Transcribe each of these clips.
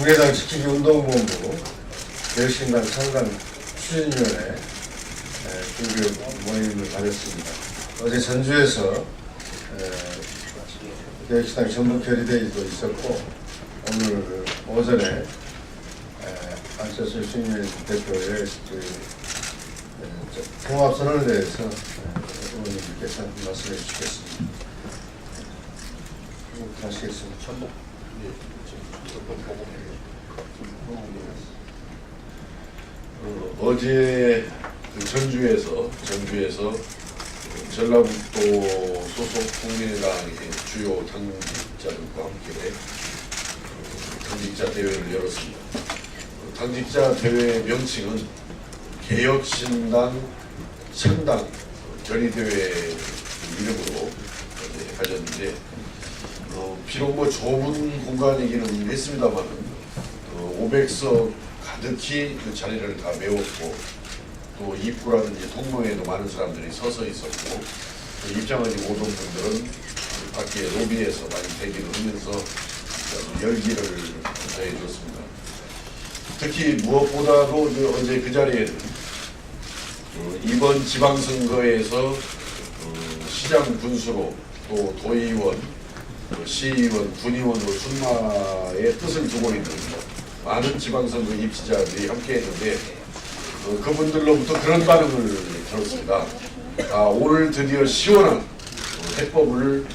국민의당 지키기 운동본부 개혁신당 창당 추진위원회 중교 모임을 가졌습니다. 어제 전주에서 개혁신당 전북 결의대회도 있었고, 오늘 오전에 안철수 유승민 대표의 통합선언에 대해서 의원님께서 말씀해 주시겠습니다. 하시겠습니다. 어제 전주에서 전라북도 소속 국민의당의 주요 당직자들과 함께 당직자 대회를 열었습니다. 당직자 대회 명칭은 개혁신당 창당 결의대회 이름으로 가졌는데, 비록 좁은 공간이기는 했습니다만 500석 가득히 그 자리를 다 메웠고, 또 입구라든지 통로에도 많은 사람들이 서서 있었고, 입장하지 못한 분들은 밖에 로비에서 많이 대기를 하면서 열기를 더해줬습니다. 특히 무엇보다도 어제 그 자리에는 이번 지방선거에서 시장 군수로, 또 도의원, 시의원, 군의원으로 출마의 뜻을 두고 있는 많은 지방선거 입지자들이 함께했는데, 그분들로부터 그런 반응을 들었습니다. 오늘 드디어 시원한 해법을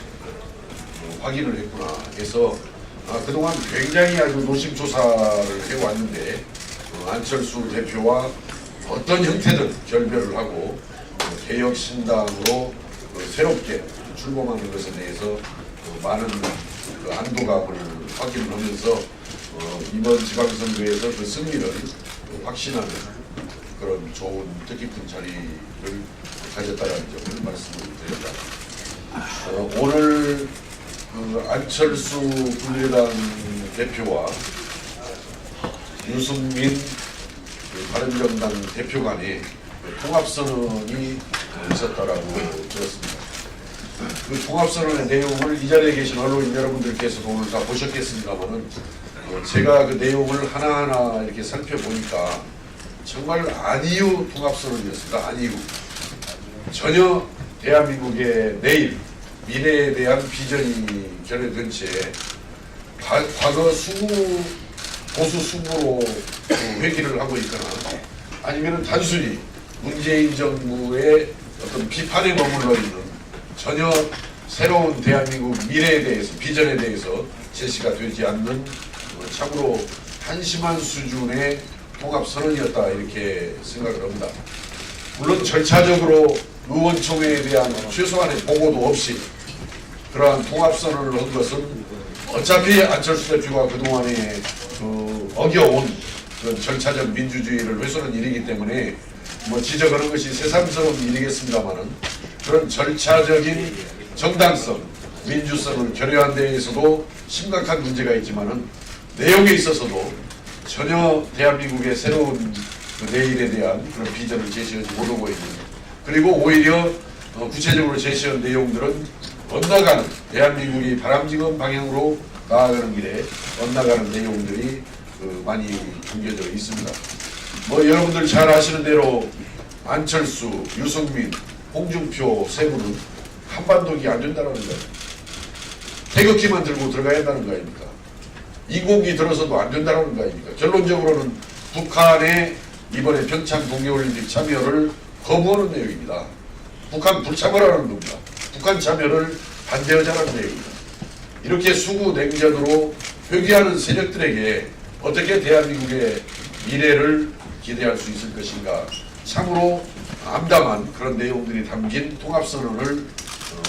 확인을 했구나 해서, 그동안 굉장히 아주 노심초사를 해왔는데, 안철수 대표와 어떤 형태든 결별을 하고 개혁신당으로 새롭게 출범하는 것에 대해서 많은 안도감을 확인을 하면서 이번 지방선거에서 그 승리를 확신하는 그런 좋은 뜻깊은 자리를 가졌다는 점을 말씀을 드립니다. 오늘 안철수 국민의당 대표와 유승민 바른정당 대표 간에 통합선언이 있었다라고 들었습니다. 그 통합선언의 내용을 이 자리에 계신 언론인 여러분들께서도 오늘 다 보셨겠습니다만은, 제가 그 내용을 하나하나 이렇게 살펴보니까 정말 아니유 통합선언이었습니다. 아니유. 전혀 대한민국의 내일, 미래에 대한 비전이 결여된 채 과거 보수 수구로 회귀를 하고 있거나, 아니면 단순히 문재인 정부의 어떤 비판에 머물러 있는, 전혀 새로운 대한민국 미래에 대해서, 비전에 대해서 제시가 되지 않는 참으로 한심한 수준의 통합선언이었다, 이렇게 생각을 합니다. 물론 절차적으로 의원총회에 대한 최소한의 보고도 없이 그러한 통합선언을 한 것은 어차피 안철수 대표가 그동안에 어겨온 그런 절차적 민주주의를 훼손한 일이기 때문에 지적하는 것이 새삼스러운 일이겠습니다만은, 그런 절차적인 정당성, 민주성을 결여한 데에서도 심각한 문제가 있지만은, 내용에 있어서도 전혀 대한민국의 새로운 그 내일에 대한 그런 비전을 제시하지 못하고 있는, 그리고 오히려 구체적으로 제시한 내용들은 엇나가는, 대한민국이 바람직한 방향으로 나아가는 길에 엇나가는 내용들이 많이 담겨져 있습니다. 여러분들 잘 아시는 대로 안철수, 유승민, 홍준표 세 분은 한반도기 안 된다는 거예요. 태극기만 들고 들어가야 한다는 거 아닙니까? 인공기 들어서도 안 된다는 거 아닙니까? 결론적으로는 북한의 이번에 평창 동계올림픽 참여를 거부하는 내용입니다. 북한 불참하라는 겁니다. 북한 참여를 반대하자는 내용입니다. 이렇게 수구 냉전으로 회귀하는 세력들에게 어떻게 대한민국의 미래를 기대할 수 있을 것인가, 참으로 암담한 그런 내용들이 담긴 통합선언을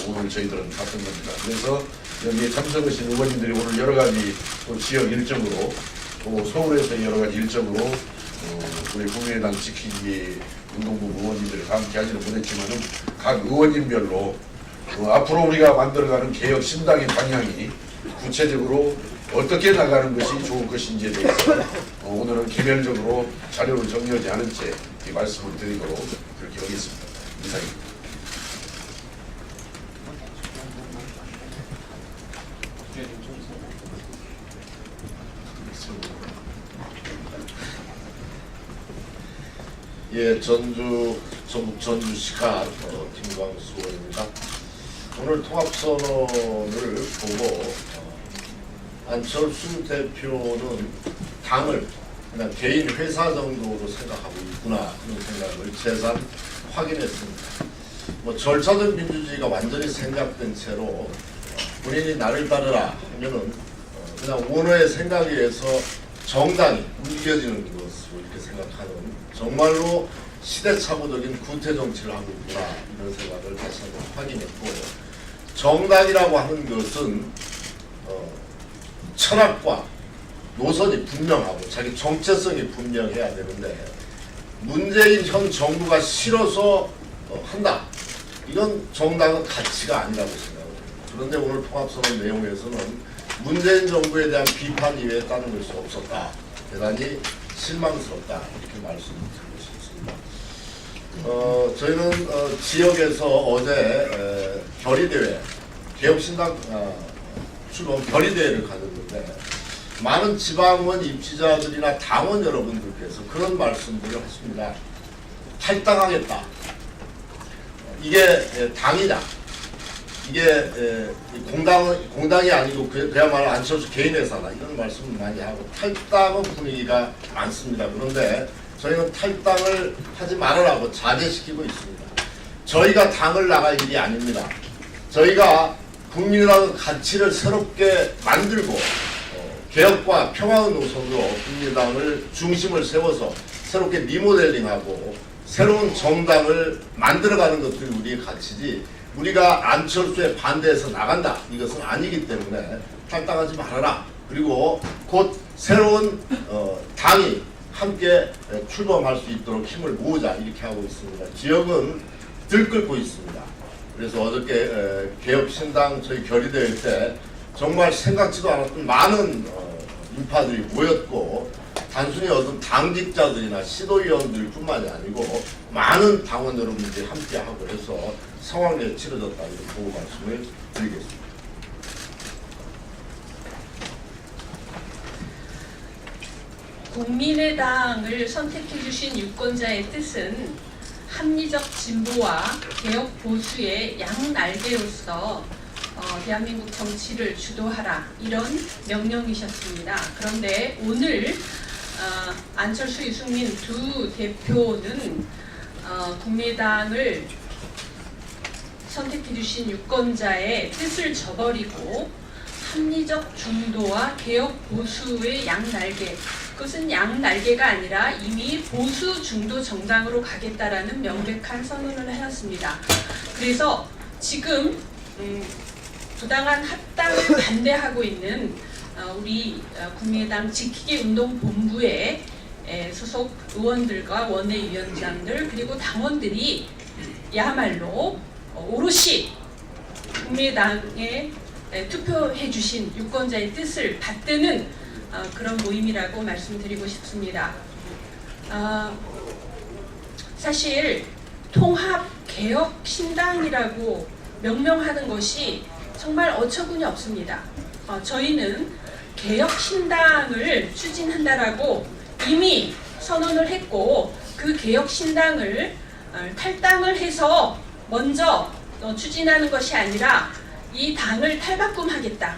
오늘 저희들은 봤던 겁니다. 그래서 여기에 참석하신 의원님들이 오늘 여러 가지 또 지역 일정으로, 또 서울에서 여러 가지 일정으로 우리 국민의당 지키기 운동부 의원님들이 함께 하지는 못했지만은, 각 의원님별로 앞으로 우리가 만들어가는 개혁 신당의 방향이 구체적으로 어떻게 나가는 것이 좋을 것인지에 대해서 오늘은 개별적으로 자료를 정리하지 않은 채 이 말씀을 드리도록 그렇게 하겠습니다. 이상입니다. 예, 전북 전주시가 김광수 의원입니다. 오늘 통합선언을 보고 안철수 대표는 당을 그냥 개인 회사 정도로 생각하고 있구나 그런 생각을 재산 확인했습니다. 뭐 절차적 민주주의가 완전히 생략된 채로 본인이 나를 따르라 하면은 그냥 오너의 생각에 의해서 정당이 움직여지는 것으로 이렇게 생각하는 정말로 시대착오적인 구태 정치를 하고 있구나 이런 생각을 다시 한번 확인했고, 정당이라고 하는 것은 철학과 노선이 분명하고 자기 정체성이 분명해야 되는데 문재인 현 정부가 싫어서 한다. 이건 정당은 가치가 아니라고 생각합니다. 그런데 오늘 통합선언 내용에서는 문재인 정부에 대한 비판 이외에 다른 것이 없었다. 대단히 실망스럽다. 이렇게 말씀드리고 싶습니다. 저희는 지역에서 어제 결의대회, 개혁신당 출범 결의대회를 가졌는데 많은 지방원 입지자들이나 당원 여러분들께서 그런 말씀들을 하십니다. 탈당하겠다. 이게 당이냐? 이게 공당이 아니고 그야말로 안철수 개인 회사다 이런 말씀을 많이 하고 탈당은 분위기가 많습니다. 그런데 저희는 탈당을 하지 말으라고 자제시키고 있습니다. 저희가 당을 나갈 일이 아닙니다. 저희가 국민이라는 가치를 새롭게 만들고 개혁과 평화의 노선으로 국민당을 중심을 세워서 새롭게 리모델링하고 새로운 정당을 만들어가는 것들이 우리의 가치지, 우리가 안철수에 반대해서 나간다 이것은 아니기 때문에 탈당하지 말아라. 그리고 곧 새로운 당이 함께 출범할 수 있도록 힘을 모으자 이렇게 하고 있습니다. 지역은 들끓고 있습니다. 그래서 어저께 개혁신당 저희 결의대회 때 정말 생각지도 않았던 많은 인파들이 모였고, 단순히 어떤 당직자들이나 시도위원들 뿐만이 아니고 많은 당원 여러분들이 함께하고 해서 성황리에 치러졌다 이런 보고 말씀을 드리겠습니다. 국민의당을 선택해 주신 유권자의 뜻은 합리적 진보와 개혁 보수의 양날개로서 대한민국 정치를 주도하라 이런 명령이셨습니다. 그런데 오늘 안철수, 유승민 두 대표는 국민의당을 선택해 주신 유권자의 뜻을 저버리고 합리적 중도와 개혁 보수의 양날개, 그것은 양날개가 아니라 이미 보수 중도 정당으로 가겠다라는 명백한 선언을 하였습니다. 그래서 지금 부당한 합당을 반대하고 있는 우리 국민의당 지키기 운동 본부의 소속 의원들과 원내위원장들 그리고 당원들이 야말로 오롯이 국민의당에 투표해 주신 유권자의 뜻을 받드는 그런 모임이라고 말씀드리고 싶습니다. 사실 통합개혁신당이라고 명명하는 것이 정말 어처구니 없습니다. 저희는 개혁신당을 추진한다라고 이미 선언을 했고, 그 개혁신당을 탈당을 해서 먼저 추진하는 것이 아니라 이 당을 탈바꿈하겠다,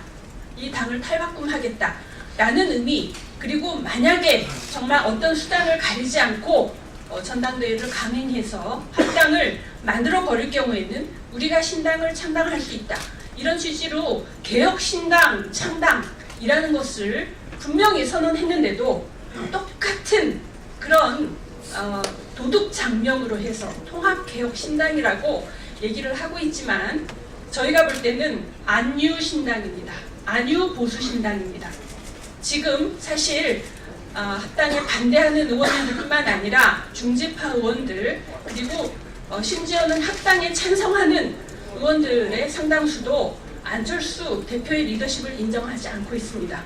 이 당을 탈바꿈하겠다 라는 의미, 그리고 만약에 정말 어떤 수단을 가리지 않고 전당대회를 강행해서 합당을 만들어 버릴 경우에는 우리가 신당을 창당할 수 있다, 이런 취지로 개혁신당 창당이라는 것을 분명히 선언했는데도 똑같은 그런 도둑장명으로 해서 통합개혁신당이라고 얘기를 하고 있지만 저희가 볼 때는 안유신당입니다. 안유보수신당입니다. 지금 사실 합당에 반대하는 의원들뿐만 아니라 중지파 의원들, 그리고 심지어는 합당에 찬성하는 의원들의 상당수도 안철수 대표의 리더십을 인정하지 않고 있습니다.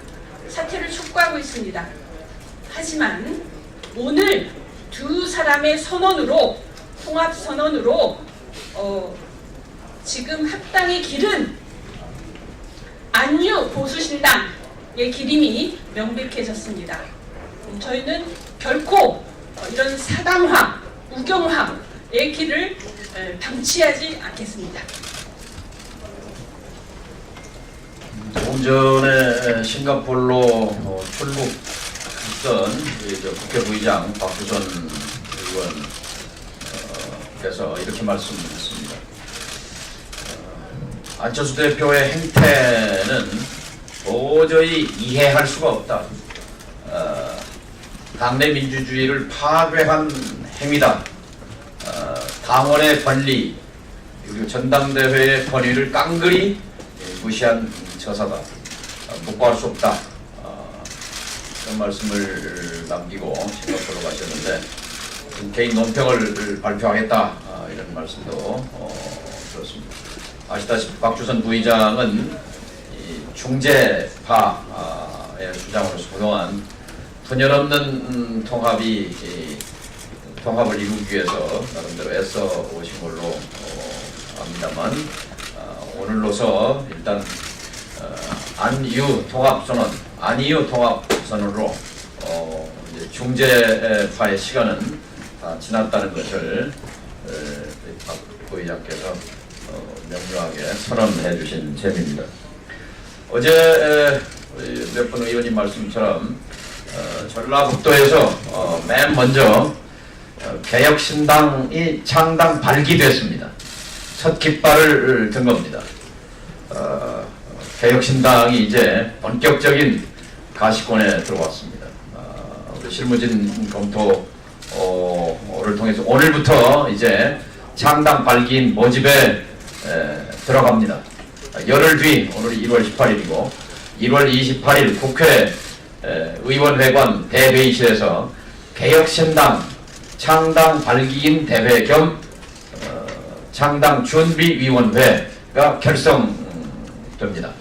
사퇴를 촉구하고 있습니다. 하지만 오늘 두 사람의 선언으로, 통합선언으로 지금 합당의 길은 안유 보수신당의 길임이 명백해졌습니다. 저희는 결코 이런 사당화, 우경화의 길을 방치하지 않겠습니다. 조금 전에 싱가포르로 출국했던 국회 부의장 박주선 의원께서 이렇게 말씀했습니다. 안철수 대표의 행태는 도저히 이해할 수가 없다. 당내 민주주의를 파괴한 행위다. 당원의 권리 그리고 전당대회의 권위를 깡그리 무시한 처사다. 묵과할 수 없다. 그런 말씀을 남기고 싱가포르로 가셨는데 개인 논평을 발표하겠다. 이런 말씀도 들었습니다. 아시다시피 박주선 부의장은 중재파의 주장으로서 그동안 터널없는 통합을 이루기 위해서 나름대로 애써 오신 걸로 압니다만 오늘로서 일단 안이유 통합선언으로 이제 중재파의 시간은 다 지났다는 것을 박 부의장께서 명료하게 선언해 주신 셈입니다. 어제 몇 분 의원님 말씀처럼 전라북도에서 맨 먼저 개혁신당이 창당 발기됐습니다. 첫 깃발을 든 겁니다. 개혁신당이 이제 본격적인 가시권에 들어왔습니다. 우리 실무진 검토를 통해서 오늘부터 이제 창당 발기인 모집에 들어갑니다. 열흘 뒤 오늘이 1월 18일이고 1월 28일 국회 의원회관 대회의실에서 개혁신당 창당 발기인 대회 겸 창당 준비위원회가 결성됩니다.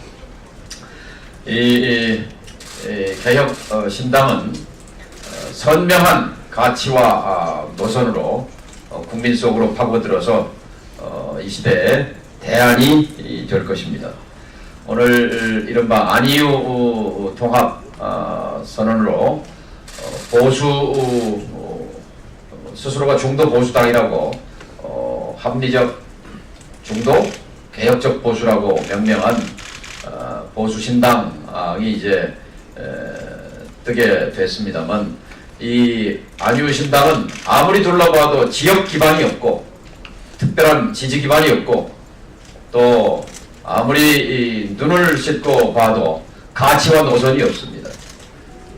이 개혁신당은 선명한 가치와 노선으로 국민 속으로 파고들어서 이 시대에 대안이 될 것입니다. 오늘 이른바 안이유 통합 선언으로 보수 스스로가 중도 보수당이라고 합리적 중도 개혁적 보수라고 명명한 보수 신당이 이제 뜨게 됐습니다만 이 안이유 신당은 아무리 둘러봐도 지역 기반이 없고 특별한 지지 기반이 없고 또 아무리 눈을 씻고 봐도 가치와 노선이 없습니다.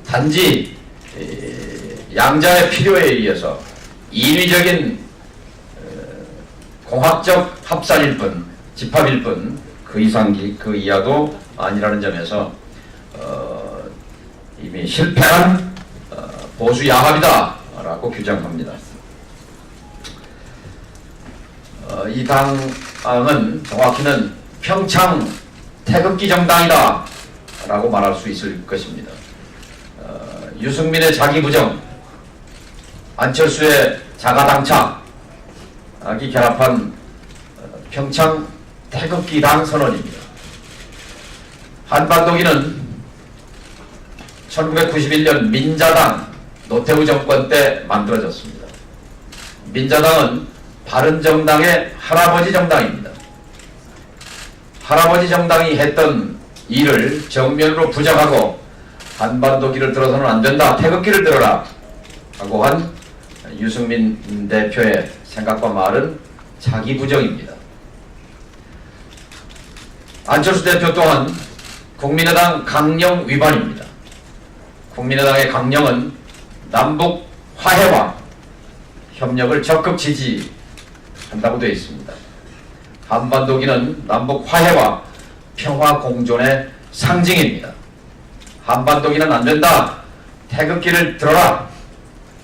단지 양자의 필요에 의해서 인위적인 공학적 합산일 뿐, 집합일 뿐, 그 이상 그 이하도 아니라는 점에서 이미 실패한 보수 야합이다라고 규정합니다. 이 당은 정확히는 평창 태극기 정당이다 라고 말할 수 있을 것입니다. 유승민의 자기부정, 안철수의 자가당착이 결합한 평창 태극기당 선언입니다. 한반도기는 1991년 민자당 노태우 정권 때 만들어졌습니다. 민자당은 바른정당의 할아버지 정당입니다. 할아버지 정당이 했던 일을 정면으로 부정하고 한반도기를 들어서는 안 된다, 태극기를 들어라 하고 한 유승민 대표의 생각과 말은 자기 부정입니다. 안철수 대표 또한 국민의당 강령 위반입니다. 국민의당의 강령은 남북 화해와 협력을 적극 지지한다고 되어 있습니다. 한반도기는 남북 화해와 평화 공존의 상징입니다. 한반도기는 안 된다, 태극기를 들어라,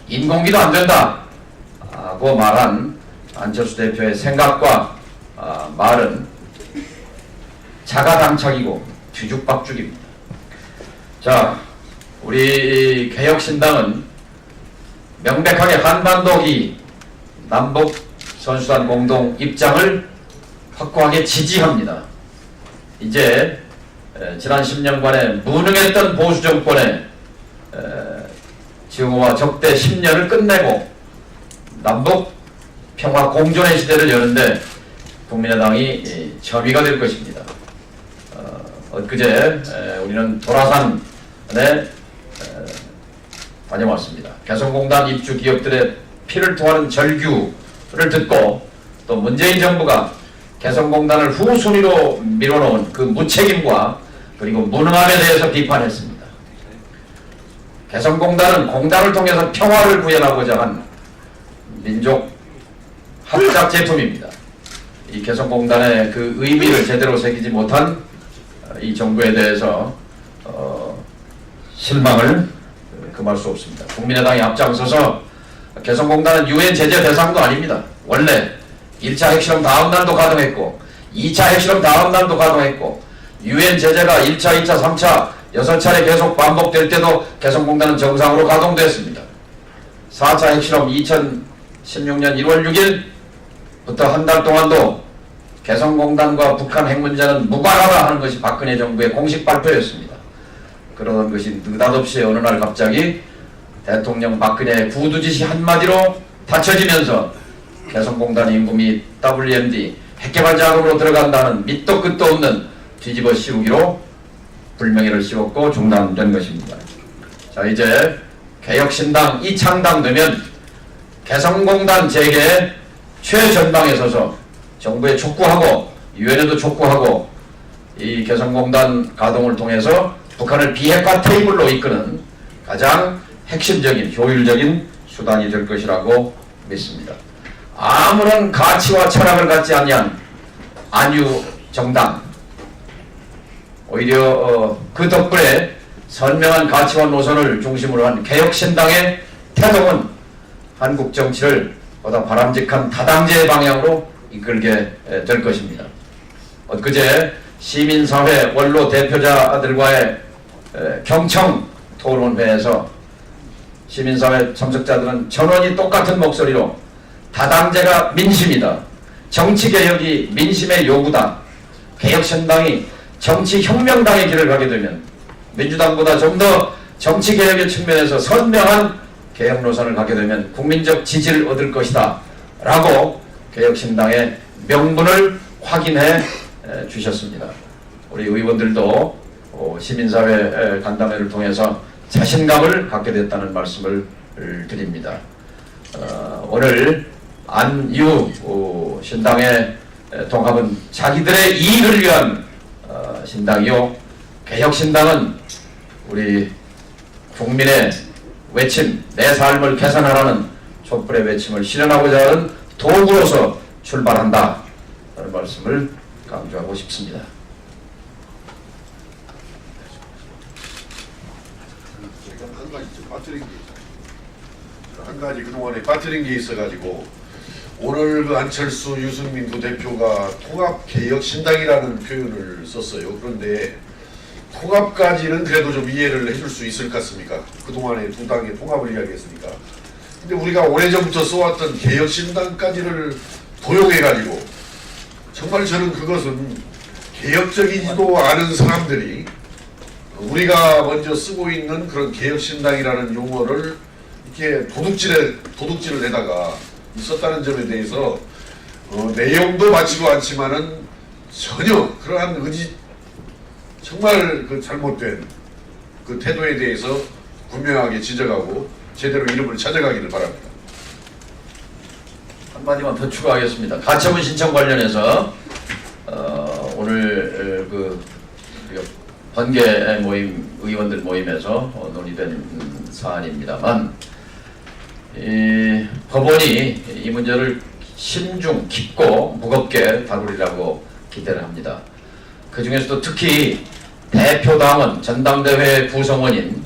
인공기도 안 된다 하고 말한 안철수 대표의 생각과 말은 자가당착이고 뒤죽박죽입니다. 자, 우리 개혁신당은 명백하게 한반도기 남북 선수단 공동 입장을 확고하게 지지합니다. 이제 지난 10년간의 무능했던 보수 정권의 증오와 적대 10년을 끝내고 남북 평화 공존의 시대를 여는데 국민의당이 점의가 될 것입니다. 엊그제 우리는 도라산에 다녀왔습니다. 개성공단 입주 기업들의 피를 토하는 절규를 듣고 또 문재인 정부가 개성공단을 후순위로 밀어놓은 그 무책임과 그리고 무능함에 대해서 비판했습니다. 개성공단은 공단을 통해서 평화를 구현하고자 한 민족 합작 제품입니다. 이 개성공단의 그 의미를 제대로 새기지 못한 이 정부에 대해서 실망을 금할 수 없습니다. 국민의당이 앞장서서 개성공단은 유엔 제재 대상도 아닙니다. 원래 1차 핵실험 다음 날도 가동했고 2차 핵실험 다음 날도 가동했고 유엔 제재가 1차, 2차, 3차 6차례 계속 반복될 때도 개성공단은 정상으로 가동됐습니다. 4차 핵실험 2016년 1월 6일부터 한 달 동안도 개성공단과 북한 핵 문제는 무관하다 하는 것이 박근혜 정부의 공식 발표였습니다. 그러던 것이 느닷없이 어느 날 갑자기 대통령 박근혜의 구두짓이 한마디로 닫혀지면서 개성공단 인구 및 WMD 핵개발장으로 들어간다는 밑도 끝도 없는 뒤집어 씌우기로 불명예를 씌웠고 중단된 것입니다. 자, 이제 개혁신당이 창당되면 개성공단 재개 최전방에 서서 정부에 촉구하고 유엔에도 촉구하고 이 개성공단 가동을 통해서 북한을 비핵화 테이블로 이끄는 가장 핵심적인 효율적인 수단이 될 것이라고 믿습니다. 아무런 가치와 철학을 갖지 않는 안유 정당, 오히려 그 덕분에 선명한 가치와 노선을 중심으로 한 개혁신당의 태동은 한국 정치를 보다 바람직한 다당제의 방향으로 이끌게 될 것입니다. 엊그제 시민사회 원로 대표자들과의 경청 토론회에서 시민사회 참석자들은 전원이 똑같은 목소리로 다당제가 민심이다. 정치개혁이 민심의 요구다. 개혁신당이 정치혁명당의 길을 가게 되면 민주당보다 좀 더 정치개혁의 측면에서 선명한 개혁 노선을 가게 되면 국민적 지지를 얻을 것이다. 라고 개혁신당의 명분을 확인해 주셨습니다. 우리 의원들도 시민사회 간담회를 통해서 자신감을 갖게 됐다는 말씀을 드립니다. 오늘 안유 신당의 통합은 자기들의 이익을 위한 신당이요, 개혁신당은 우리 국민의 외침, 내 삶을 개선하라는 촛불의 외침을 실현하고자 하는 도구로서 출발한다 라는 말씀을 강조하고 싶습니다. 한 가지 그동안에 빠뜨린 게 있어가지고 오늘 그 안철수, 유승민 두 대표가 통합개혁신당이라는 표현을 썼어요. 그런데 통합까지는 그래도 좀 이해를 해줄 수 있을 것 같습니까? 그동안에 두 당의 통합을 이야기했으니까. 근데 우리가 오래전부터 써왔던 개혁신당까지를 도용해가지고 정말 저는 그것은 개혁적이지도 않은 사람들이 우리가 먼저 쓰고 있는 그런 개혁신당이라는 용어를 이렇게 도둑질을 내다가 있었다는 점에 대해서 내용도 맞지도 않지만은 전혀 그러한 의지, 정말 그 잘못된 그 태도에 대해서 분명하게 지적하고 제대로 이름을 찾아가기를 바랍니다. 한마디만 더 추가하겠습니다. 가처분 신청 관련해서 오늘 그 번개 모임, 의원들 모임에서 논의된 사안입니다만, 법원이 이 문제를 신중, 깊고 무겁게 다루리라고 기대를 합니다. 그 중에서도 특히 대표당원, 전당대회 구성원인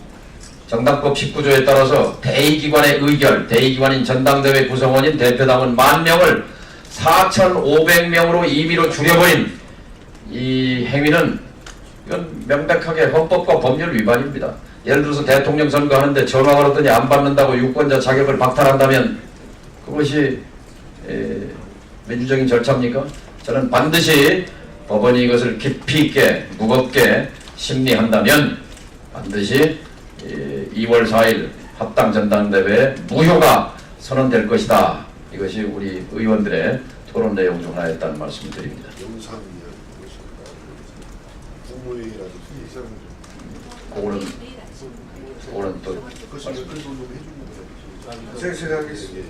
정당법 19조에 따라서 대의기관의 의결, 대의기관인 전당대회 구성원인 대표당원 10,000명을 4,500명으로 임의로 줄여버린 이 행위는 이건 명백하게 헌법과 법률 위반입니다. 예를 들어서 대통령 선거하는데 전화 걸었더니 안 받는다고 유권자 자격을 박탈한다면 그것이 민주적인 절차입니까? 저는 반드시 법원이 이것을 깊이 있게 무겁게 심리한다면 반드시 2월 4일 합당 전당대회 무효가 선언될 것이다 이것이 우리 의원들의 토론 내용 중 하나였다는 말씀을 드립니다. 영상이야 국무회의라도 이 사람 그거는 또 그것이 몇건 정도 해주는 거예요. 제가 하겠습니다.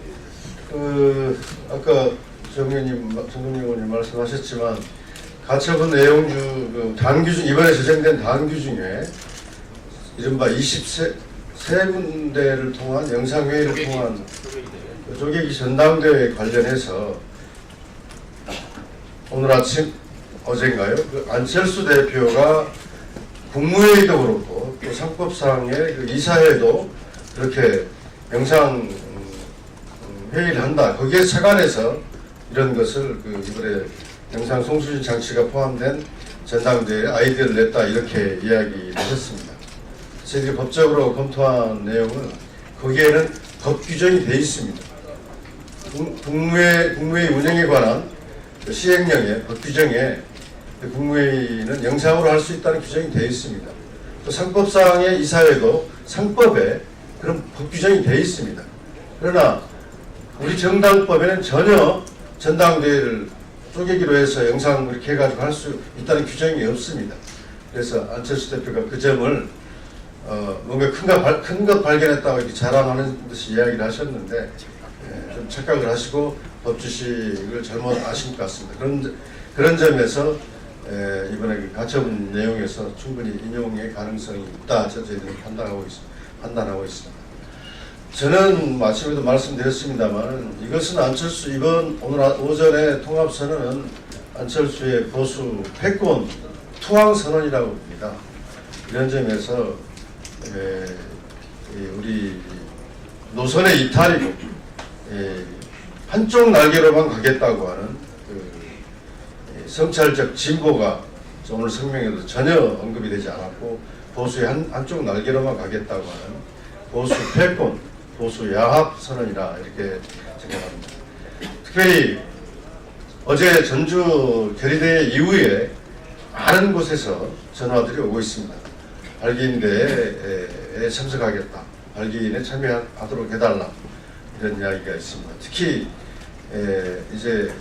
아까 정의원님 말씀하셨지만 가처분 내용 중 단규 중 이번에 제정된 단규 중에 이른바 23군데를 통한 영상회의를 통한 조계기 전당대회 관련해서 오늘 아침 어젠가요? 안철수 대표가 국무회의도 그렇고 또 상법상의 이사회도 그렇게 영상 회의를 한다. 거기에 착안해서 이런 것을 이번에 영상 송수신 장치가 포함된 전당대회에 아이디어를 냈다 이렇게 이야기를 하셨습니다. 저희들이 법적으로 검토한 내용은 거기에는 법 규정이 되어 있습니다. 국무회의 운영에 관한 시행령의 법 규정에 국무회의는 영상으로 할 수 있다는 규정이 되어 있습니다. 또 상법상의 이사회도 상법에 그런 법 규정이 되어 있습니다. 그러나 우리 정당법에는 전혀 전당대회를 쪼개기로 해서 영상 이렇게 해가지고 할 수 있다는 규정이 없습니다. 그래서 안철수 대표가 그 점을 뭔가 큰 것 발견했다고 이렇게 자랑하는 듯이 이야기를 하셨는데 좀 착각을 하시고 법 주식을 잘못 아신 것 같습니다. 그런 점에서 이번에 그 가처분 내용에서 충분히 인용의 가능성이 있다. 저희들은 판단하고 있습니다. 저는 마침에도 말씀드렸습니다만 이것은 안철수 오늘 오전에 통합선언은 안철수의 보수 패권 투항 선언이라고 봅니다. 이런 점에서 우리 노선의 이탈이고 한쪽 날개로만 가겠다고 하는 성찰적 진보가 오늘 성명에도 전혀 언급이 되지 않았고 보수의 한쪽 날개로만 가겠다고 하는 보수 패권, 보수 야합 선언이라 이렇게 생각합니다. 특별히 어제 전주 결의대회 이후에 많은 곳에서 전화들이 오고 있습니다. 발기인대에 참석하겠다. 발기인에 참여하도록 해달라. 이런 이야기가 있습니다. 특히 이제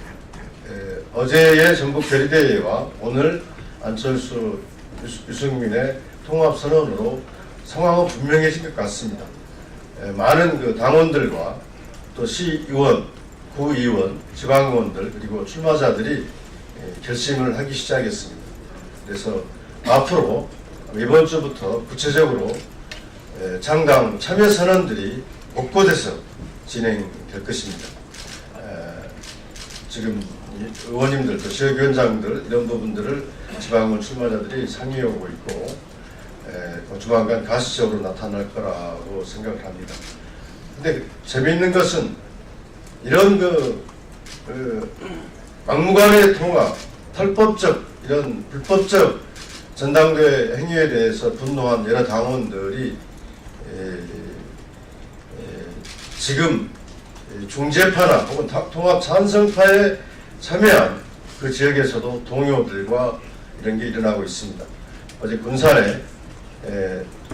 어제의 전국 결의대회와 오늘 안철수 유승민의 통합선언으로 상황은 분명해진 것 같습니다. 많은 당원들과 또 시의원, 구의원, 지방의원들 그리고 출마자들이 결심을 하기 시작했습니다. 그래서 앞으로 이번 주부터 구체적으로 장당 참여 선언들이 곳곳에서 진행될 것입니다. 지금 의원님들, 또 지역위원장들 이런 부분들을 지방의원 출마자들이 상의해 오고 있고 조만간 가시적으로 나타날 거라고 생각을 합니다. 근데 재미있는 것은 이런 막무가내 통합, 탈법적 이런 불법적 전당대회 행위에 대해서 분노한 여러 당원들이 지금 중재파나 혹은 통합 찬성파에 참여한 그 지역에서도 동요들과 이런 게 일어나고 있습니다. 어제 군산에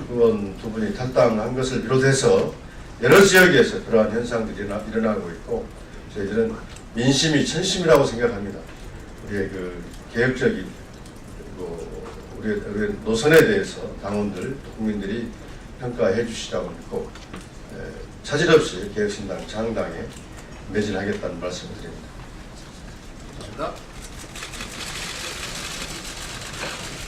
의원 두 분이 탈당한 것을 비롯해서 여러 지역에서 그러한 현상들이 일어나고 있고 저희들은 민심이 천심이라고 생각합니다. 우리의 개혁적인 우리의 노선에 대해서 당원들, 국민들이 평가해 주시라고 믿고 차질 없이 개혁신당 장당에 매진하겠다는 말씀을 드립니다. 감사합니다.